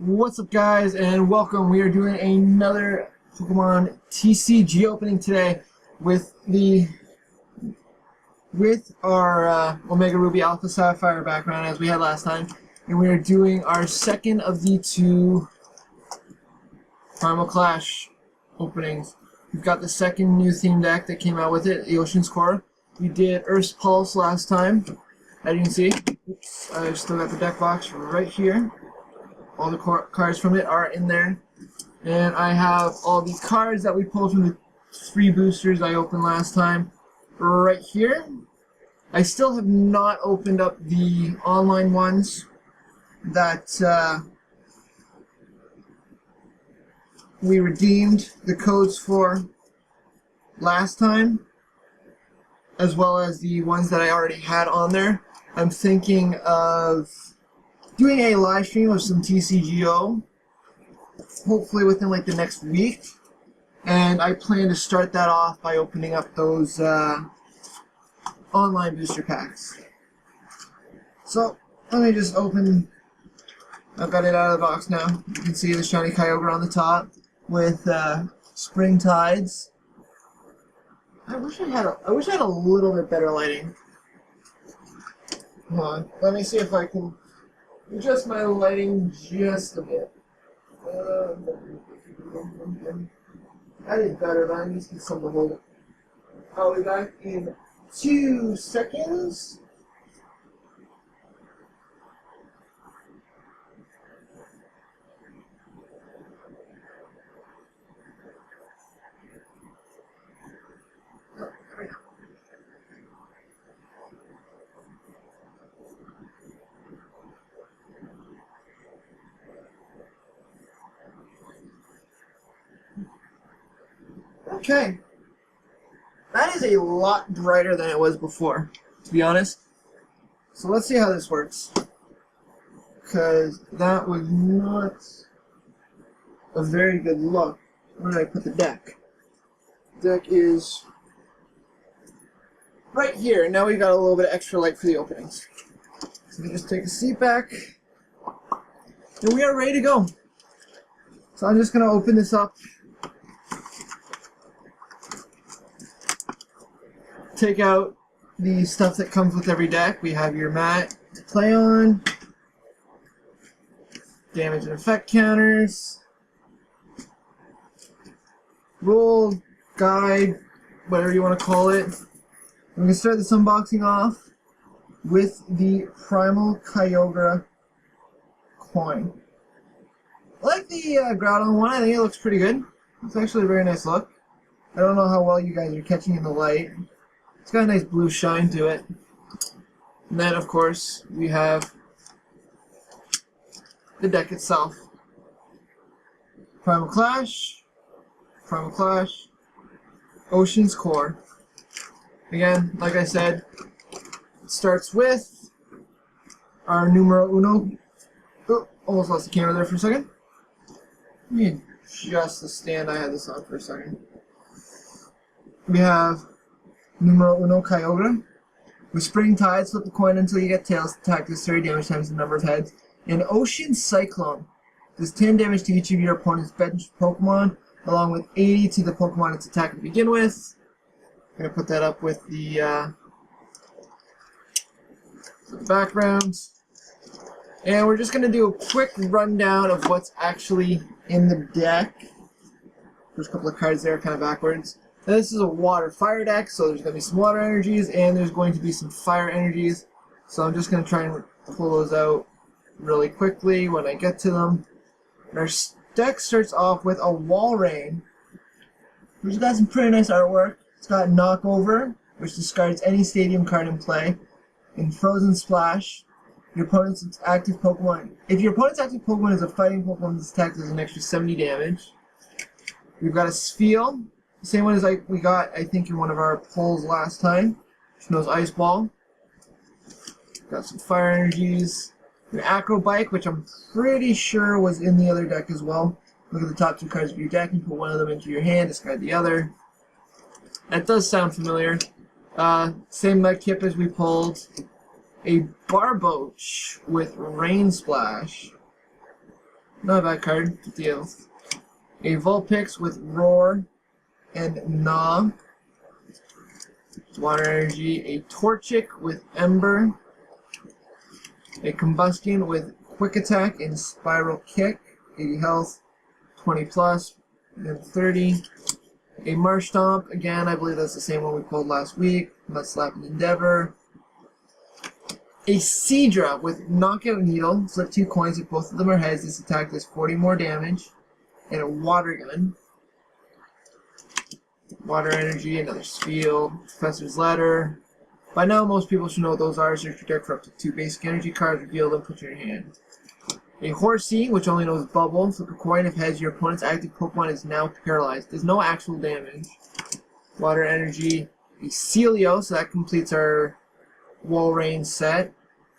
What's up, guys, and welcome. We are doing another Pokemon TCG opening today with our Omega Ruby Alpha Sapphire background as we had last time, and we are doing our second of the two Primal Clash openings. We've got the second new theme deck that came out with it, the Ocean's Core. We did Earth's Pulse last time, as you can see. Oops, I've still got the deck box right here. All the cards from it are in there. And I have all the cards that we pulled from the free boosters I opened last time right here. I still have not opened up the online ones that we redeemed the codes for last time, as well as the ones that I already had on there. I'm thinking of doing a live stream of some TCGO, hopefully within like the next week, and I plan to start that off by opening up those online booster packs. So let me just open. I've got it out of the box now. You can see the shiny Kyogre on the top with Spring Tides. I wish I had a little bit better lighting. Hold on, let me see if I can adjust my lighting just a bit. That is better, but I need to get something to hold it. I'll be back in 2 seconds. Okay, that is a lot brighter than it was before, to be honest. So let's see how this works, because that was not a very good look. Where did I put the deck? The deck is right here, and now we've got a little bit of extra light for the openings. So we just take a seat back, and we are ready to go. So I'm just going to open this up. Take out the stuff that comes with every deck. We have your mat to play on, damage and effect counters, rule, guide, whatever you want to call it. I'm going to start this unboxing off with the Primal Kyogre coin. I like the Groudon one. I think it looks pretty good. It's actually a very nice look. I don't know how well you guys are catching in the light. It's got a nice blue shine to it. And then, of course, we have the deck itself. Primal Clash, Ocean's Core. Again, like I said, it starts with our numero uno. Oh, almost lost the camera there for a second. Let me adjust the stand. I had this on for a second. We have numero uno Kyogre. With Spring Tides, flip the coin until you get tails. Attack does 30 damage times the number of heads. And Ocean Cyclone does 10 damage to each of your opponent's bench Pokemon, along with 80 to the Pokemon it's attack to begin with. I'm going to put that up with the background. And we're just going to do a quick rundown of what's actually in the deck. There's a couple of cards there kind of backwards. Now, this is a water-fire deck, so there's going to be some water energies, and there's going to be some fire energies. So I'm just going to try and pull those out really quickly when I get to them. And our deck starts off with a Walrein, which has got some pretty nice artwork. It's got Knockover, which discards any stadium card in play, and Frozen Splash. Your opponent's active Pokemon. If your opponent's active Pokemon is a fighting Pokemon, this attack does an extra 70 damage. We've got a Spheal. The same one as we got, I think, in one of our pulls last time. Which knows Ice Ball. Got some fire energies. An Acrobike, which I'm pretty sure was in the other deck as well. Look at the top 2 cards of your deck and put one of them into your hand, discard the other. That does sound familiar. Same Mudkip as we pulled. A Barboach with Rain Splash. Not a bad card. Good deal. A Vulpix with Roar and Gnaw. Water Energy. A Torchic with Ember. A Combustion with Quick Attack and Spiral Kick. 80 health. 20 plus. And 30. A Marshtomp. Again, I believe that's the same one we pulled last week. Mudslap and Endeavor. A Seadra with Knockout Needle. Flip 2 coins if both of them are heads. This attack does 40 more damage. And a Water Gun. Water Energy, another Spiel. Professor's Ladder. By now, most people should know what those are. Search your deck for up to 2 basic energy cards. Reveal them, put in your hand. A Horsea, which only knows Bubble. Flip a coin if heads. Your opponent's active Pokemon is now paralyzed. There's no actual damage. Water Energy. A Celio, so that completes our Walrein set.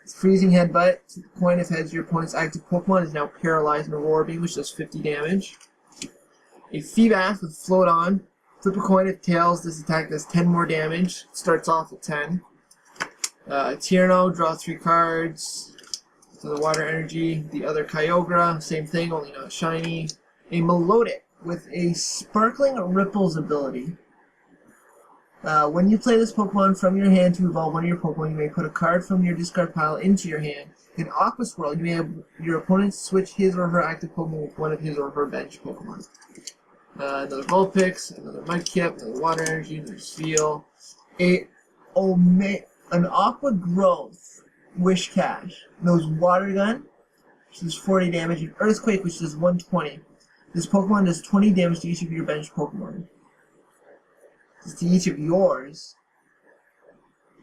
Freezing Headbutt. Flip a coin if heads. Your opponent's active Pokemon is now paralyzed. And a Roar Beam, which does 50 damage. A Feebas with Float On. Flip a coin if tails. This attack does 10 more damage. Starts off at 10. Tierno, draw 3 cards. So the Water Energy. The other Kyogre, same thing, only not shiny. A Melodic with a Sparkling Ripples ability. When you play this Pokemon from your hand to evolve one of your Pokemon, you may put a card from your discard pile into your hand. In Aqua Swirl, you may have your opponent switch his or her active Pokemon with one of his or her bench Pokemon. Another Vulpix, another Mudkip, another Water Energy, another Seal. An Aqua Growth Wish Cash. Knows Water Gun, which does 40 damage, and Earthquake, which does 120. This Pokemon does 20 damage to each of your bench Pokemon. It's to each of yours.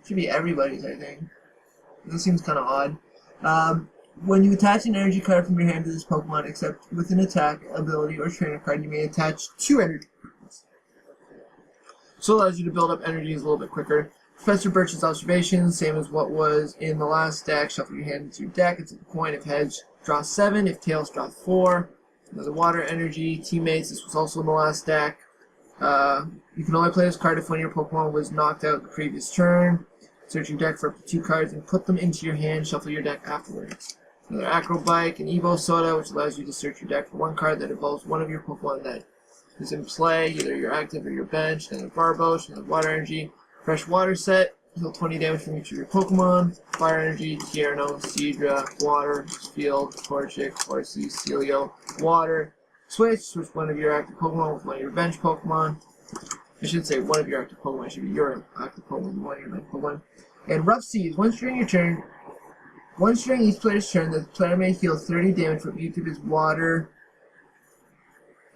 Should be everybody's, I think. This seems kind of odd. When you attach an energy card from your hand to this Pokemon, except with an attack, ability, or trainer card, you may attach 2 energy cards. So it allows you to build up energies a little bit quicker. Professor Birch's observations, same as what was in the last deck. Shuffle your hand into your deck. It's a coin. If heads, draw 7. If tails, draw 4. Another Water Energy. Teammates, this was also in the last deck. You can only play this card if one of your Pokemon was knocked out the previous turn. Search your deck for up to 2 cards and put them into your hand. Shuffle your deck afterwards. Another Acrobike, an Evo Soda, which allows you to search your deck for 1 card that involves one of your Pokemon that is in play, either your active or your bench. Another Barboach, another Water Energy. Fresh Water set, deal 20 damage from each of your Pokemon. Fire Energy, Tierno, Seadra, Water, Field, Torchic, Horsea, Celio, Water. Switch one of your active Pokemon with one of your bench Pokemon. I should say one of your active Pokemon. It should be your active Pokemon with one of your bench Pokemon. And Rough Seas, once during your turn, once during each player's turn, the player may heal 30 damage from each of his water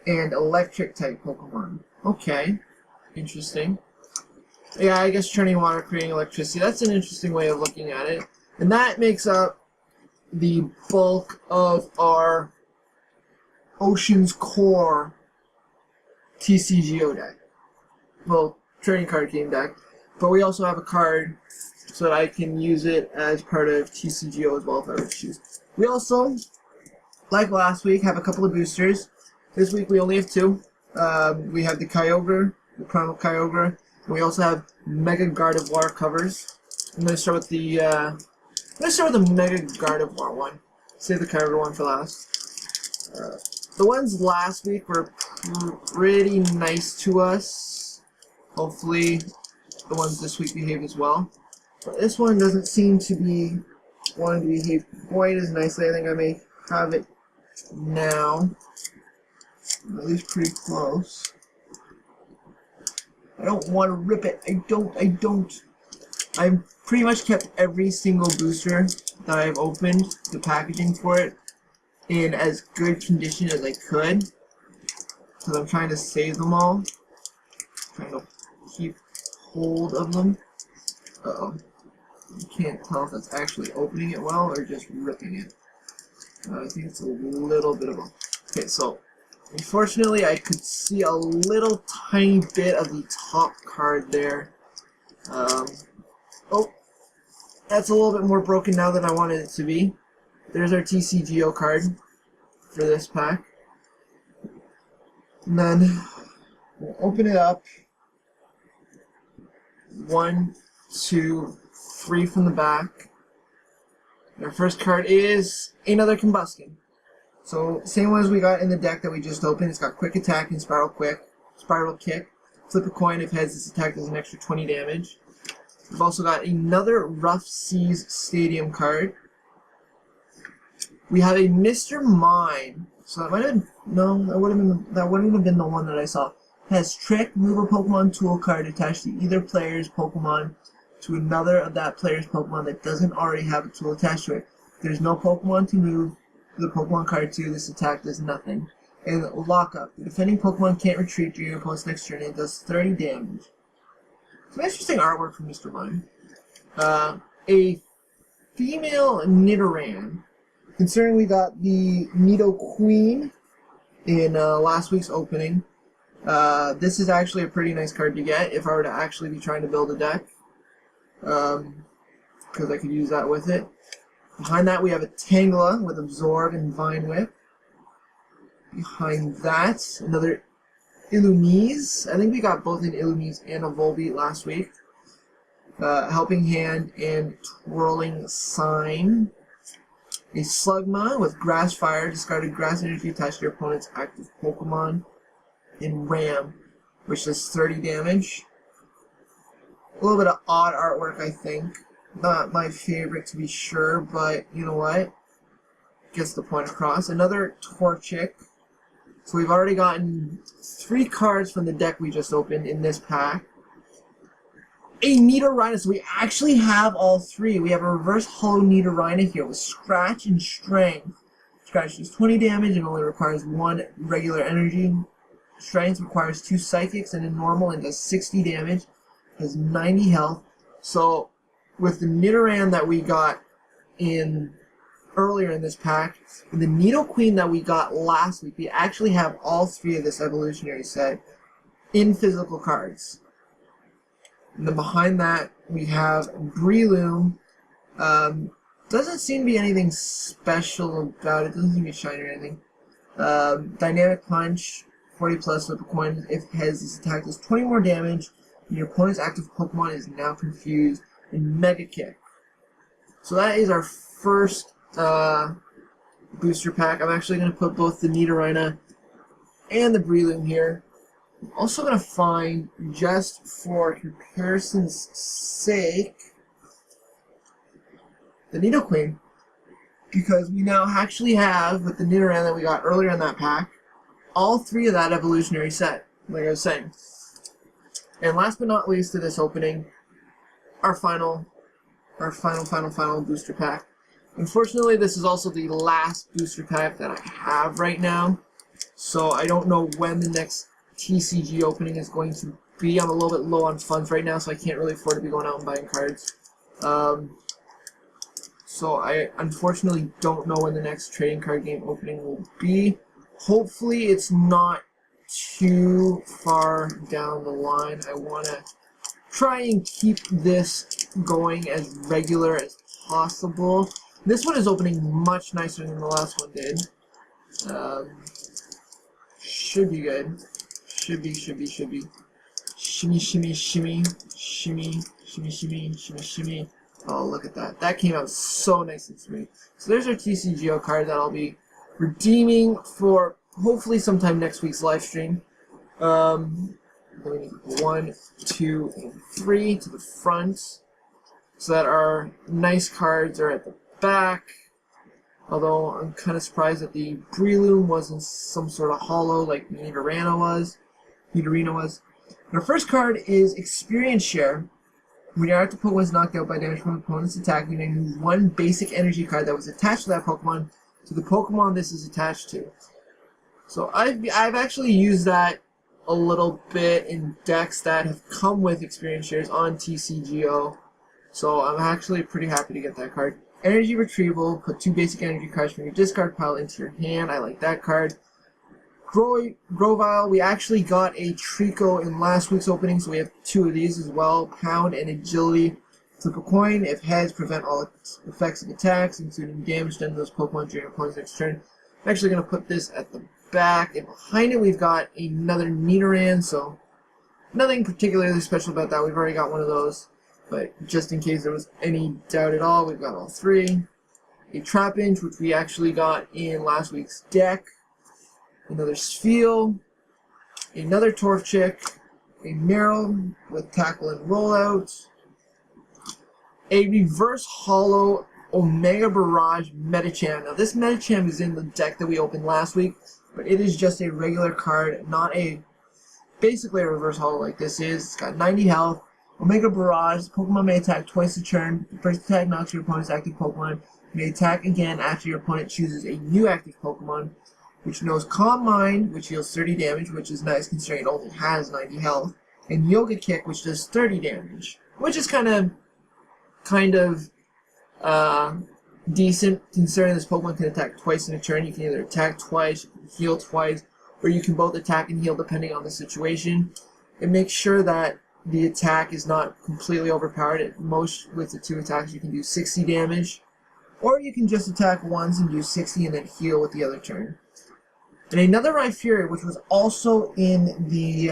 and electric type Pokemon. Okay. Interesting. Yeah, I guess churning water, creating electricity. That's an interesting way of looking at it. And that makes up the bulk of our Ocean's Core TCGO deck. Well, trading card game deck. But we also have a card so that I can use it as part of TCGO as well if I would choose. We also, like last week, have a couple of boosters. This week we only have 2. We have the Kyogre, the Primal Kyogre, and we also have Mega Gardevoir covers. I'm going to start with the Mega Gardevoir one. Save the Kyogre one for last. The ones last week were pretty nice to us. Hopefully the ones this week behave as well. But this one doesn't seem to be wanting to behave quite as nicely. I think I may have it now. At least pretty close. I don't want to rip it. I don't. I've pretty much kept every single booster that I've opened, the packaging for it, in as good condition as I could. Because I'm trying to save them all. Trying to keep hold of them. Uh-oh. You can't tell if that's actually opening it well or just ripping it. I think it's a little bit of a... Okay, so unfortunately I could see a little tiny bit of the top card there. Oh, that's a little bit more broken now than I wanted it to be. There's our TCGO card for this pack. And then we'll open it up. 1, 2, 3 from the back. Our first card is another Combustion. So same one as we got in the deck that we just opened. It's got quick attack and spiral kick. Flip a coin. If heads, this attack does an extra 20 damage. We've also got another Rough Seas Stadium card. We have a Mr. Mime. So that might have been, no, that wouldn't have been the one that I saw. Has Trick, move a Pokemon tool card attached to either player's Pokemon to another of that player's Pokemon that doesn't already have a tool attached to it. If there's no Pokemon to move the Pokemon card to, this attack does nothing. And Lockup. The defending Pokemon can't retreat during your opponent's next turn and it does 30 damage. Some interesting artwork from Mr. Mime. A female Nidoran. Considering we got the Nidoqueen in last week's opening, this is actually a pretty nice card to get if I were to actually be trying to build a deck. Because I could use that with it. Behind that we have a Tangela with Absorb and Vine Whip. Behind that, another Illumise. I think we got both an Illumise and a Volbeat last week. Helping Hand and Twirling Sign. A Slugma with Grass Fire, discarded grass energy attached to your opponent's active Pokemon. And Ram, which does 30 damage. A little bit of odd artwork, I think. Not my favorite to be sure, but you know what? Gets the point across. Another Torchic. So we've already gotten 3 cards from the deck we just opened in this pack. A Nidorina, so we actually have all 3. We have a reverse hollow Nidorina here with Scratch and Strength. Scratch does 20 damage and only requires 1 regular energy. Strength requires 2 Psychics and a normal and does 60 damage. Has 90 health. So with the Nidoran that we got in earlier in this pack, and the Nidoqueen that we got last week, we actually have all 3 of this evolutionary set in physical cards. And then behind that we have Breloom. Doesn't seem to be anything special about it. Doesn't seem to be shiny or anything. Dynamic Punch, 40 plus, flip a coin. If heads, this attack does 20 more damage. And your opponent's active Pokemon is now confused. And Mega Kick. So that is our first booster pack. I'm actually going to put both the Nidorina and the Breloom here. I'm also going to find, just for comparison's sake, the Nidoqueen. Because we now actually have, with the Nidoran that we got earlier in that pack, all 3 of that evolutionary set, like I was saying. And last but not least to this opening, our final booster pack. Unfortunately, this is also the last booster pack that I have right now. So I don't know when the next TCG opening is going to be. I'm a little bit low on funds right now, so I can't really afford to be going out and buying cards. So I unfortunately don't know when the next trading card game opening will be. Hopefully it's not too far down the line. I want to try and keep this going as regular as possible. This one is opening much nicer than the last one did. Should be good. Should be. Shimmy, shimmy, shimmy, shimmy, shimmy, shimmy, shimmy, shimmy. Oh, look at that. That came out so nice and smooth. So there's our TCGO card that I'll be redeeming for hopefully sometime next week's live stream. 1, 2, and 3 to the front, so that our nice cards are at the back. Although I'm kind of surprised that the Breloom wasn't some sort of hollow like Nidorina was. And our first card is Experience Share. When your active Pokemon is knocked out by damage from an opponent's attack, you may move 1 basic energy card that was attached to that Pokemon to the Pokemon this is attached to. So I've actually used that a little bit in decks that have come with Experience Shares on TCGO. So I'm actually pretty happy to get that card. Energy Retrieval, put 2 basic energy cards from your discard pile into your hand. I like that card. Grovyle, we actually got a Trico in last week's opening, so we have 2 of these as well. Pound and Agility. Flip a coin. If heads, prevent all effects of attacks, including damage done to those Pokemon during your opponent's next turn. I'm actually going to put this at the back, and behind it we've got another Nidoran, so nothing particularly special about that. We've already got one of those, but just in case there was any doubt at all, we've got all 3. a Trapinch, which we actually got in last week's deck, another Spheal, another Torchic, a Meryl with Tackle and Rollout, a Reverse Hollow Omega Barrage Medicham. Now this Medicham is in the deck that we opened last week, but it is just a regular card, not a basically a reverse hollow like this is. It's got 90 health. Omega Barrage. Pokemon may attack twice a turn. The first attack knocks your opponent's active Pokemon. May attack again after your opponent chooses a new active Pokemon, which knows Calm Mind, which deals 30 damage, which is nice considering it only has 90 health, and Yoga Kick, which does 30 damage, which is kind of decent considering this Pokemon can attack twice in a turn. You can either attack twice, heal twice, or you can both attack and heal depending on the situation. It makes sure that the attack is not completely overpowered. At most, with the 2 attacks, you can do 60 damage, or you can just attack once and do 60 and then heal with the other turn. And another Rhyperior, which was also in the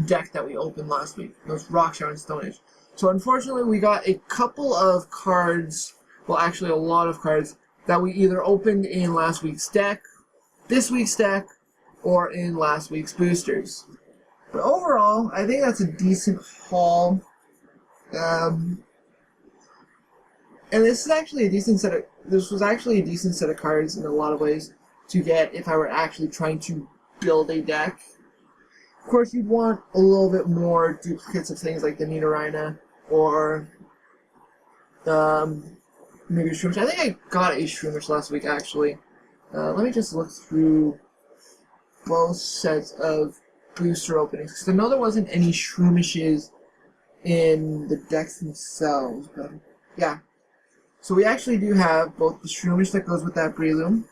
deck that we opened last week, those Rock Shower and Stone Edge. So unfortunately, we got a couple of cards, well actually a lot of cards, that we either opened in last week's deck, this week's deck, or in last week's boosters. But overall, I think that's a decent haul. And this is actually a decent set of, this was actually a decent set of cards in a lot of ways to get if I were actually trying to build a deck. Of course, you'd want a little bit more duplicates of things like the Nidorina or maybe a Shroomish. I think I got a Shroomish last week, actually. Let me just look through both sets of booster openings, because I know there wasn't any Shroomishes in the decks themselves, but yeah. So we actually do have both the Shroomish that goes with that Breloom,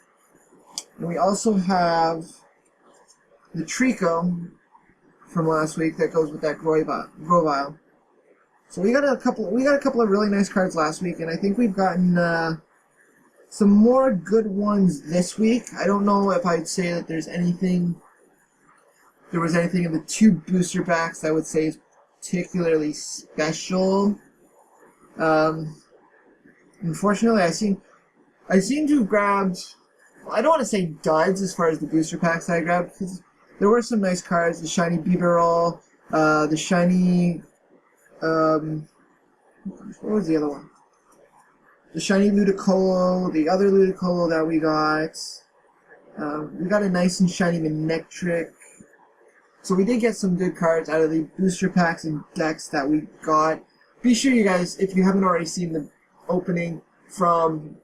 and we also have the Trico from last week that goes with that Grovyle. So we got a couple of really nice cards last week, and I think we've gotten some more good ones this week. I don't know if I'd say that there was anything in the 2 booster packs that I would say is particularly special. Unfortunately, I seem to have grabbed, well, I don't want to say duds as far as the booster packs I grabbed, because there were some nice cards. The shiny Bibarel, the shiny, what was the other one? The shiny Ludicolo, the other Ludicolo that we got. We got a nice and shiny Manectric. So we did get some good cards out of the booster packs and decks that we got. Be sure you guys, if you haven't already seen the opening from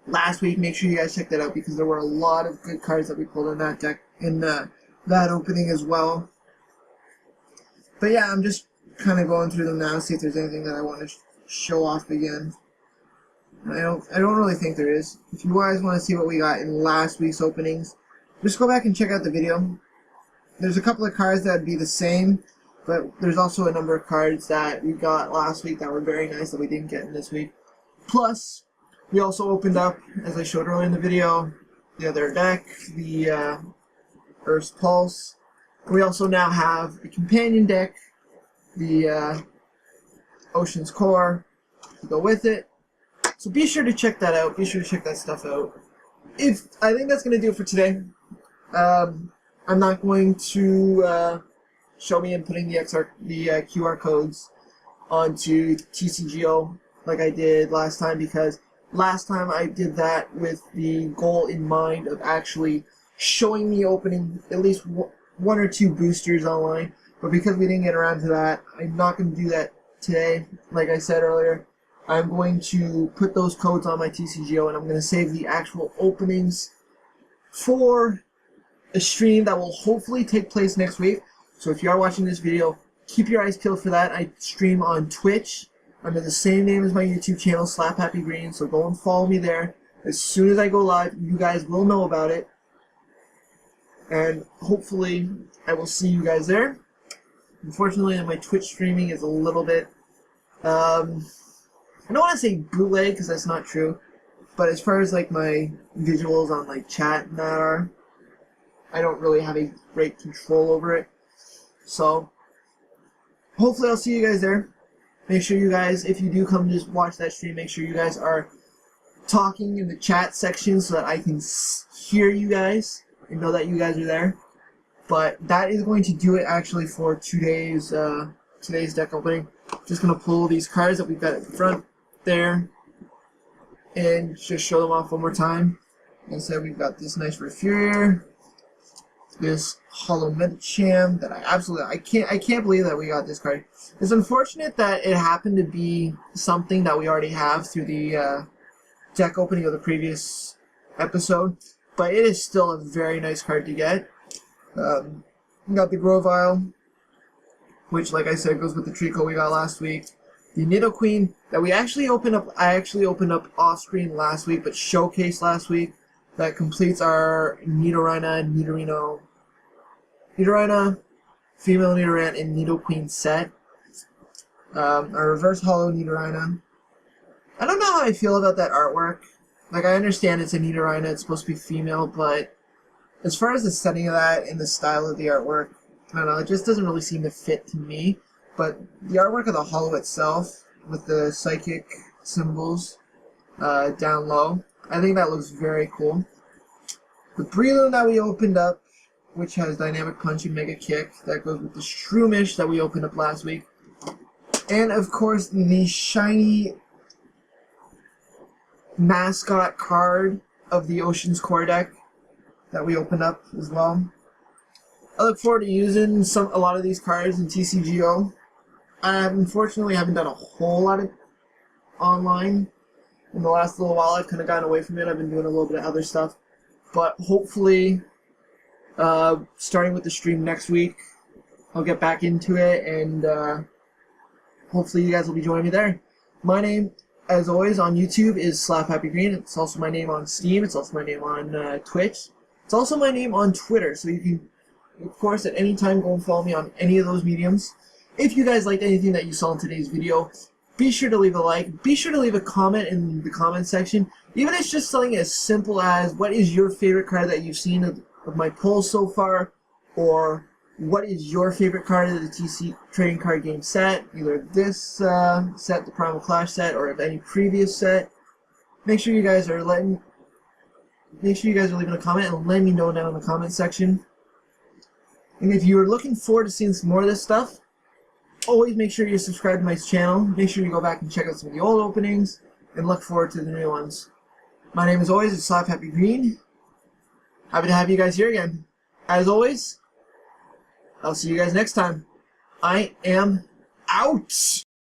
last week, make sure you guys check that out, because there were a lot of good cards that we pulled in that deck, in that opening as well. But yeah, I'm just kind of going through them now to see if there's anything that I want to show off again. I don't really think there is. If you guys want to see what we got in last week's openings, just go back and check out the video. There's a couple of cards that would be the same, but there's also a number of cards that we got last week that were very nice that we didn't get in this week. Plus, we also opened up, as I showed earlier in the video, the other deck, the Earth's Pulse. We also now have a companion deck, the Ocean's Core, to go with it. So be sure to check that out. Be sure to check that stuff out. I think that's going to do it for today. I'm not going to show me inputting the QR codes onto TCGO like I did last time, because last time I did that with the goal in mind of actually showing me opening at least 1 or 2 boosters online. But because we didn't get around to that, I'm not going to do that today. Like I said earlier, I'm going to put those codes on my TCGO, and I'm going to save the actual openings for a stream that will hopefully take place next week. So if you are watching this video, keep your eyes peeled for that. I stream on Twitch under the same name as my YouTube channel, SlapHappyGreen, so go and follow me there. As soon as I go live, you guys will know about it. And hopefully, I will see you guys there. Unfortunately, my Twitch streaming is a little bit, I don't want to say bootleg, because that's not true, but as far as like my visuals on like chat and that are, I don't really have a great control over it. So, hopefully I'll see you guys there. Make sure you guys, if you do come to just watch that stream, make sure you guys are talking in the chat section so that I can hear you guys and know that you guys are there. But that is going to do it actually for today's deck opening. Just gonna pull these cards that we've got at the front there and just show them off one more time. Like I said, we've got this nice Refurier, this Hollow Medicham that I can't believe that we got this card. It's unfortunate that it happened to be something that we already have through the deck opening of the previous episode, but it is still a very nice card to get. We got the Grovyle, which, like I said, goes with the Trico we got last week. The Nidoqueen that we actually opened up, I actually opened up off screen last week, but showcased last week. That completes our Nidorina, female Nidorant, and Nidoqueen set. Our reverse hollow Nidorina. I don't know how I feel about that artwork. Like, I understand it's a Nidorina, it's supposed to be female, but as far as the setting of that and the style of the artwork, I don't know, it just doesn't really seem to fit to me. But the artwork of the hollow itself, with the psychic symbols down low, I think that looks very cool. The Breloom that we opened up, which has Dynamic Punch and Mega Kick, that goes with the Shroomish that we opened up last week. And of course, the shiny mascot card of the Ocean's Core deck that we opened up as well. I look forward to using a lot of these cards in TCGO. I unfortunately haven't done a whole lot of online in the last little while. I've kind of gotten away from it. I've been doing a little bit of other stuff. But hopefully, starting with the stream next week, I'll get back into it, and hopefully you guys will be joining me there. My name, as always, on YouTube is SlapHappyGreen. It's also my name on Steam. It's also my name on Twitch. It's also my name on Twitter, so you can, of course, at any time go and follow me on any of those mediums. If you guys liked anything that you saw in today's video, be sure to leave a like. Be sure to leave a comment in the comment section. Even if it's just something as simple as, what is your favorite card that you've seen of my polls so far, or what is your favorite card of the TC trading card game set, either this set, the Primal Clash set, or of any previous set. Make sure you guys are leaving a comment and let me know down in the comment section. And if you're looking forward to seeing some more of this stuff, always make sure you subscribe to my channel. Make sure you go back and check out some of the old openings and look forward to the new ones. My name, as always, is SlapHappyGreen. Happy to have you guys here again. As always, I'll see you guys next time. I am out!